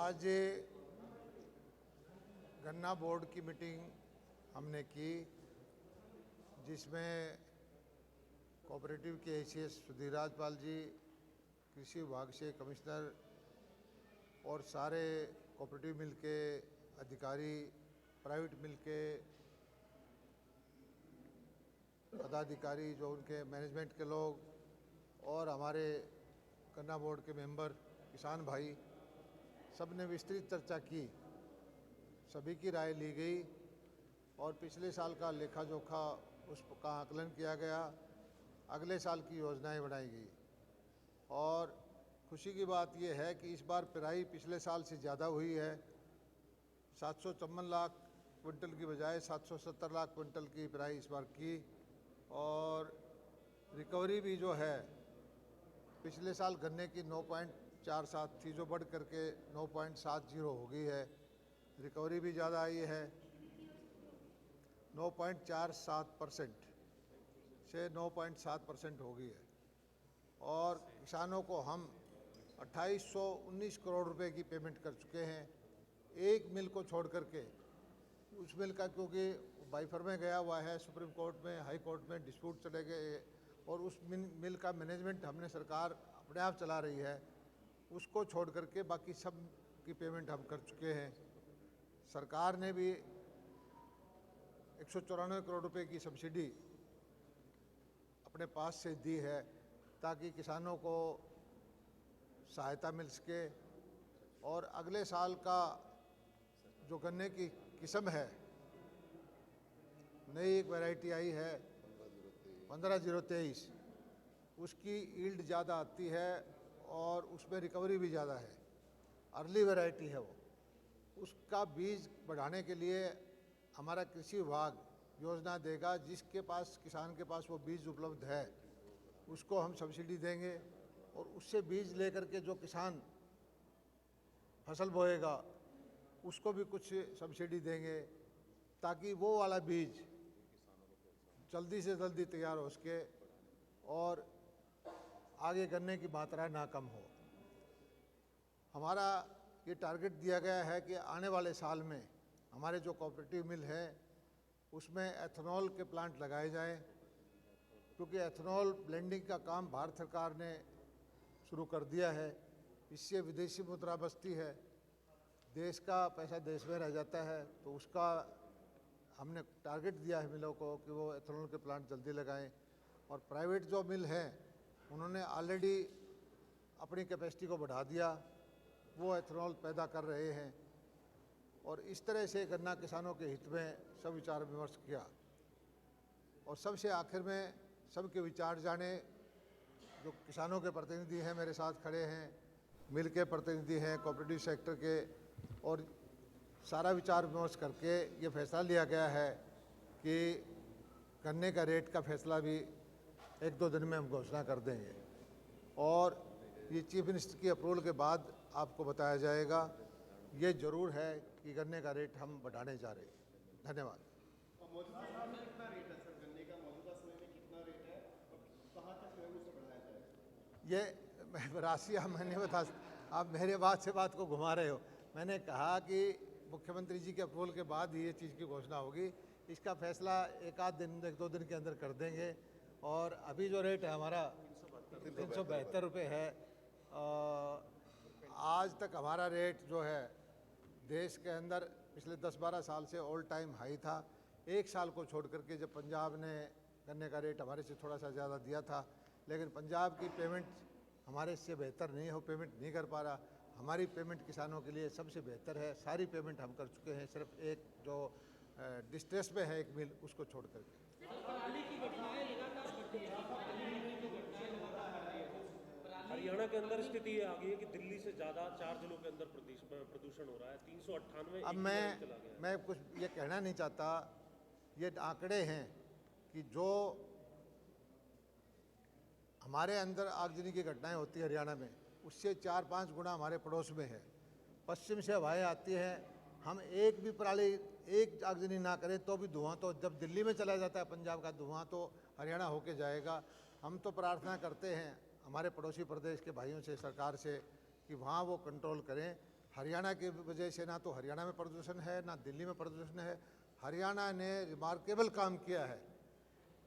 आज गन्ना बोर्ड की मीटिंग हमने की, जिसमें कोऑपरेटिव के एसीएस सुधीर राजपाल जी, कृषि विभाग से कमिश्नर और सारे कोऑपरेटिव मिल के अधिकारी, प्राइवेट मिल के पदाधिकारी, जो उनके मैनेजमेंट के लोग और हमारे गन्ना बोर्ड के मेंबर, किसान भाई, सब ने विस्तृत चर्चा की। सभी की राय ली गई और पिछले साल का लेखा जोखा उसका आकलन किया गया। अगले साल की योजनाएं बनाई गई और खुशी की बात यह है कि इस बार पेराई पिछले साल से ज़्यादा हुई है। 754 लाख क्विंटल की बजाय 770 लाख क्विंटल की पेराई इस बार की और रिकवरी भी जो है पिछले साल गन्ने की 9.47 थी, जो बढ़ करके 9.70 हो गई है। रिकवरी भी ज़्यादा आई है, 9.47% से 9.7% हो गई है। और किसानों को हम 2819 करोड़ रुपए की पेमेंट कर चुके हैं। एक मिल को छोड़ करके, उस मिल का क्योंकि बाइफर में गया हुआ है, सुप्रीम कोर्ट में, हाई कोर्ट में डिस्प्यूट चले गए और उस मिल का मैनेजमेंट हमने सरकार अपने आप चला रही है, उसको छोड़ करके बाकी सब की पेमेंट हम कर चुके हैं। सरकार ने भी 194 करोड़ रुपए की सब्सिडी अपने पास से दी है ताकि किसानों को सहायता मिल सके। और अगले साल का जो गन्ने की किस्म है, नई एक वैरायटी आई है 15-023, उसकी ईल्ड ज़्यादा आती है और उसमें रिकवरी भी ज़्यादा है। अर्ली वैरायटी है वो। उसका बीज बढ़ाने के लिए हमारा कृषि विभाग योजना देगा। जिसके पास, किसान के पास वो बीज उपलब्ध है, उसको हम सब्सिडी देंगे और उससे बीज लेकर के जो किसान फसल बोएगा उसको भी कुछ सब्सिडी देंगे ताकि वो वाला बीज जल्दी से जल्दी तैयार हो सके और आगे गन्ने की मात्रा ना कम हो। हमारा ये टारगेट दिया गया है कि आने वाले साल में हमारे जो कोऑपरेटिव मिल है उसमें एथेनॉल के प्लांट लगाए जाएं, क्योंकि एथेनॉल ब्लेंडिंग का काम भारत सरकार ने शुरू कर दिया है। इससे विदेशी मुद्रा बचती है, देश का पैसा देश में रह जाता है। तो उसका हमने टारगेट दिया है मिलों को कि वो एथेनॉल के प्लांट जल्दी लगाएं। और प्राइवेट जो मिल हैं उन्होंने ऑलरेडी अपनी कैपेसिटी को बढ़ा दिया, वो एथेनॉल पैदा कर रहे हैं। और इस तरह से गन्ना किसानों के हित में सब विचार विमर्श किया और सबसे आखिर में सबके विचार जाने। जो किसानों के प्रतिनिधि हैं मेरे साथ खड़े हैं, मिल के प्रतिनिधि हैं, कोऑपरेटिव सेक्टर के, और सारा विचार विमर्श करके ये फैसला लिया गया है कि गन्ने का रेट का फैसला भी 1-2 दिन में हम घोषणा कर देंगे और ये चीफ मिनिस्टर की अप्रूवल के बाद आपको बताया जाएगा। ये ज़रूर है कि गन्ने का रेट हम बढ़ाने जा रहे हैं। धन्यवाद। मौजूदा समय में कितना रेट है सर? गन्ने का मौजूदा समय में कितना रेट है और कहाँ तक जो है उसे बढ़ाया जाएगा? ये राशि आप मैंने बता, आप मेरे बात को घुमा रहे हो। मैंने कहा कि मुख्यमंत्री जी के अप्रूवल के बाद ही ये चीज़ की घोषणा होगी। इसका फैसला 1-2 दिन के अंदर कर देंगे। और अभी जो रेट है हमारा 372 रुपये है। आज तक हमारा रेट जो है देश के अंदर पिछले 10-12 साल से ऑल टाइम हाई था। एक साल को छोड़ करके जब पंजाब ने गन्ने का रेट हमारे से थोड़ा सा ज़्यादा दिया था, लेकिन पंजाब की पेमेंट हमारे से बेहतर नहीं हो, पेमेंट नहीं कर पा रहा। हमारी पेमेंट किसानों के लिए सबसे बेहतर है। सारी पेमेंट हम कर चुके हैं, सिर्फ एक जो डिस्ट्रेस में है एक मिल, उसको छोड़ करके। हरियाणा के अंदर स्थिति ये आ गई है कि दिल्ली से ज़्यादा 4 जिलों के अंदर प्रदूषण हो रहा है। 398 अब मैं कुछ ये कहना नहीं चाहता। ये आंकड़े हैं कि जो हमारे अंदर आगजनी की घटनाएं होती है हरियाणा में, उससे 4-5 गुना हमारे पड़ोस में है। पश्चिम से हवाएं आती हैं, हम एक भी पराली, एक आगजनी ना करें तो भी धुआं तो जब दिल्ली में चला जाता है पंजाब का धुआं, तो हरियाणा होके जाएगा। हम तो प्रार्थना करते हैं हमारे पड़ोसी प्रदेश के भाइयों से, सरकार से, कि वहाँ वो कंट्रोल करें। हरियाणा की वजह से ना तो हरियाणा में प्रदूषण है ना दिल्ली में प्रदूषण है। हरियाणा ने रिमार्केबल काम किया है,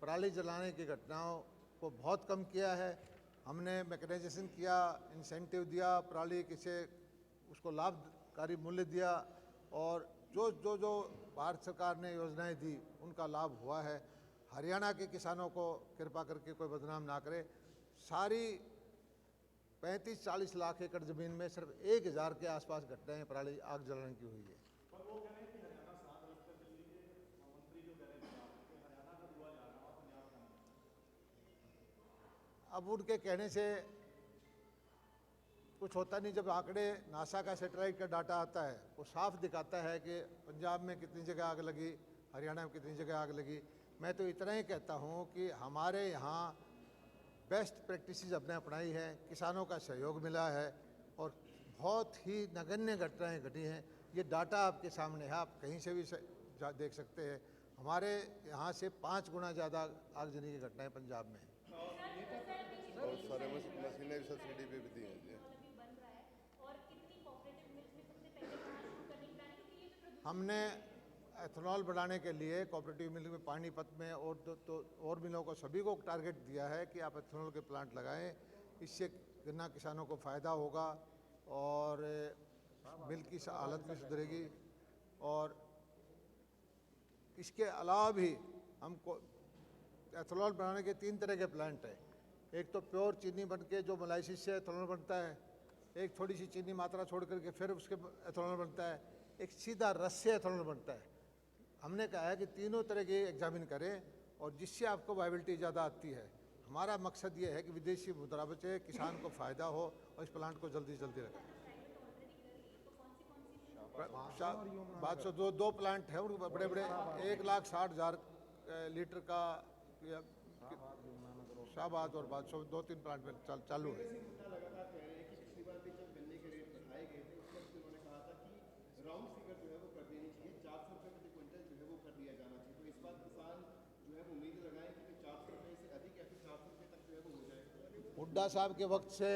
पराली जलाने की घटनाओं को बहुत कम किया है। हमने मैकेनाइजेशन किया, इंसेंटिव दिया, पराली किसे उसको लाभकारी मूल्य दिया, और जो भारत सरकार ने योजनाएं दी उनका लाभ हुआ है। हरियाणा के किसानों को कृपा करके कोई बदनाम ना करे। सारी 35-40 लाख एकड़ ज़मीन में सिर्फ 1000 के आसपास घटनाएं पराली आग जलाने की हुई है। अब उनके कहने से कुछ होता नहीं। जब आंकड़े नासा का सैटेलाइट का डाटा आता है वो साफ दिखाता है कि पंजाब में कितनी जगह आग लगी, हरियाणा में कितनी जगह आग लगी। मैं तो इतना ही कहता हूँ कि हमारे यहाँ बेस्ट प्रैक्टिसेस अपने अपनाई है, किसानों का सहयोग मिला है और बहुत ही नगण्य घटनाएं घटी हैं। ये डाटा आपके सामने है, आप कहीं से भी देख सकते हैं। हमारे यहाँ से 5 गुना ज़्यादा आगजनी की घटनाएं पंजाब में हैं। बहुत सारे मशीनें भी सब्सिडी पे भी दी हैं जी। हमने एथेनॉल बनाने के लिए कोऑपरेटिव मिल में पानीपत में और मिलों को सभी को टारगेट दिया है कि आप एथेनॉल के प्लांट लगाएं। इससे गन्ना किसानों को फ़ायदा होगा और मिल की हालत भी सुधरेगी। और इसके अलावा भी हमको एथेनॉल बनाने के 3 तरह के प्लांट हैं। एक तो प्योर चीनी बन के जो मोलाइसिस से एथेनॉल बनता है, एक थोड़ी सी चीनी मात्रा छोड़ करके फिर उसके एथेनॉल बनता है, एक सीधा रस से एथेनॉल बनता है। हमने कहा है कि तीनों तरह के एग्जामिन करें और जिससे आपको वायबिलिटी ज़्यादा आती है। हमारा मकसद ये है कि विदेशी मुद्रा बचे, किसान को फ़ायदा हो और इस प्लांट को जल्दी से जल्दी लगाएं। बात सो दो प्लांट हैं उनको बड़े बड़े 1,60,000 लीटर का शाहबाद और बादशाह 2-3 प्लांट में चालू है। राउंड फिगर जो है वो कर देनी चाहिए, 400 रुपये प्रति क्विंटल जो है वो कर दिया जाना चाहिए। तो इस बार किसान जो है वो उम्मीद लगाएं कि 400 रुपये से अधिक या फिर 400 रुपये तक जो है वो हो जाएगा। हुड्डा साहब के वक्त से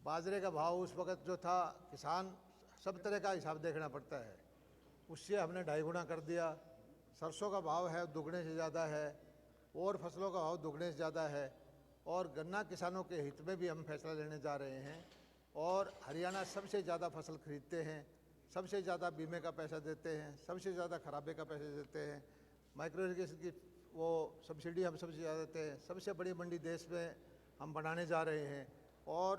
बाजरे का भाव उस वक्त जो था, किसान सब तरह का हिसाब देखना पड़ता है, उससे हमने 2.5 गुना कर दिया। सरसों का भाव है दुगने से ज़्यादा है और फसलों का भाव दुगने से ज़्यादा है। और गन्ना किसानों के हित में भी हम फैसला लेने जा रहे हैं। और हरियाणा सबसे ज़्यादा फसल खरीदते हैं, सबसे ज़्यादा बीमे का पैसा देते हैं, सबसे ज़्यादा खराबे का पैसा देते हैं, माइक्रो इरिगेशन की वो सब्सिडी हम सबसे ज़्यादा देते हैं। सबसे बड़ी मंडी देश में हम बनाने जा रहे हैं। और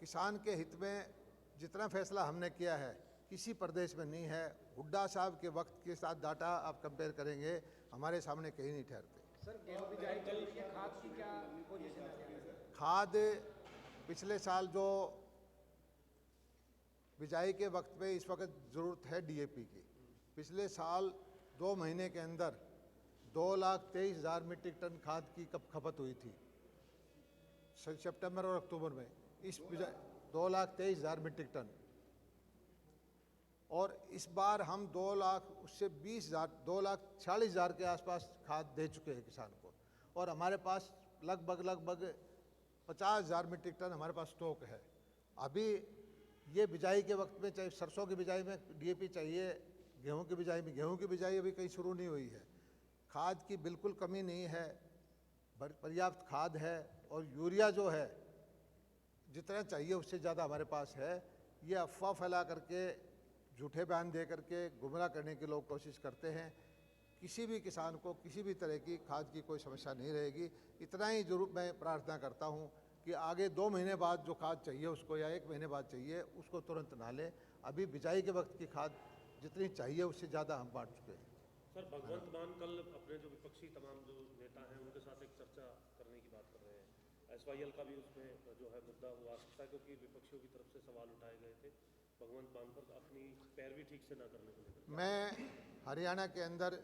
किसान के हित में जितना फैसला हमने किया है किसी प्रदेश में नहीं है। हुड्डा साहब के वक्त के साथ डाटा आप कंपेयर करेंगे, हमारे सामने कहीं नहीं ठहरते। सर, गेहूं बिजाई के लिए खाद की क्या पोजीशन है? खाद पिछले साल जो बिजाई के वक्त में इस वक्त ज़रूरत है डीएपी की। पिछले साल 2 महीने के अंदर 2,23,000 मीट्रिक टन खाद की खपत हुई थी सितंबर और अक्टूबर में। इस 2,23,000 मीट्रिक टन। और इस बार हम 2,40,000 के आसपास खाद दे चुके हैं किसान को। और हमारे पास लगभग 50,000 मीट्रिक टन हमारे पास स्टॉक है। अभी ये बिजाई के वक्त में, चाहे सरसों की बिजाई में डीएपी चाहिए, गेहूं की बिजाई में, गेहूं की बिजाई अभी कहीं शुरू नहीं हुई है। खाद की बिल्कुल कमी नहीं है, पर्याप्त खाद है। और यूरिया जो है जितना चाहिए उससे ज़्यादा हमारे पास है। ये अफवाह फैला करके, झूठे बयान दे करके गुमराह करने की लोग कोशिश करते हैं। किसी भी किसान को किसी भी तरह की खाद की कोई समस्या नहीं रहेगी। इतना ही जरूर मैं प्रार्थना करता हूँ कि आगे 2 महीने बाद जो खाद चाहिए उसको, या 1 महीने बाद चाहिए उसको, तुरंत ना लें। अभी बिजाई के वक्त की खाद जितनी चाहिए उससे ज़्यादा हम बांट चुके हैं। सर, भगवंत मान कल अपने जो विपक्षी तमाम जो नेता हैं उनके साथ एक चर्चा करने की बात कर रहे हैं। SYL का भी उसमें जो है मुद्दा हुआ आ सकता है, क्योंकि विपक्षियों की तरफ से सवाल उठाए गए थे भगवंत मान पर अपनी पैरवी ठीक से ना करने को लेकर। मैं हरियाणा के अंदर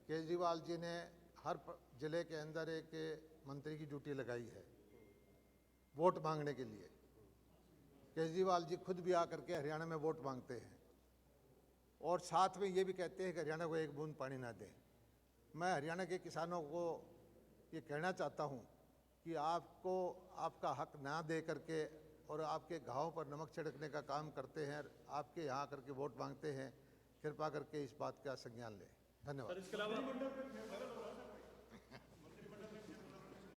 केजरीवाल जी ने हर ज़िले के अंदर एक मंत्री की ड्यूटी लगाई है वोट मांगने के लिए। केजरीवाल जी खुद भी आकर के हरियाणा में वोट मांगते हैं और साथ में ये भी कहते हैं कि हरियाणा को एक बूंद पानी ना दें। मैं हरियाणा के किसानों को ये कहना चाहता हूँ कि आपको आपका हक ना दे करके और आपके घावों पर नमक छिड़कने का काम करते हैं, आपके यहाँ आकर के वोट मांगते हैं, कृपा करके इस बात का संज्ञान लें। धन्यवाद। सर इसके अलावा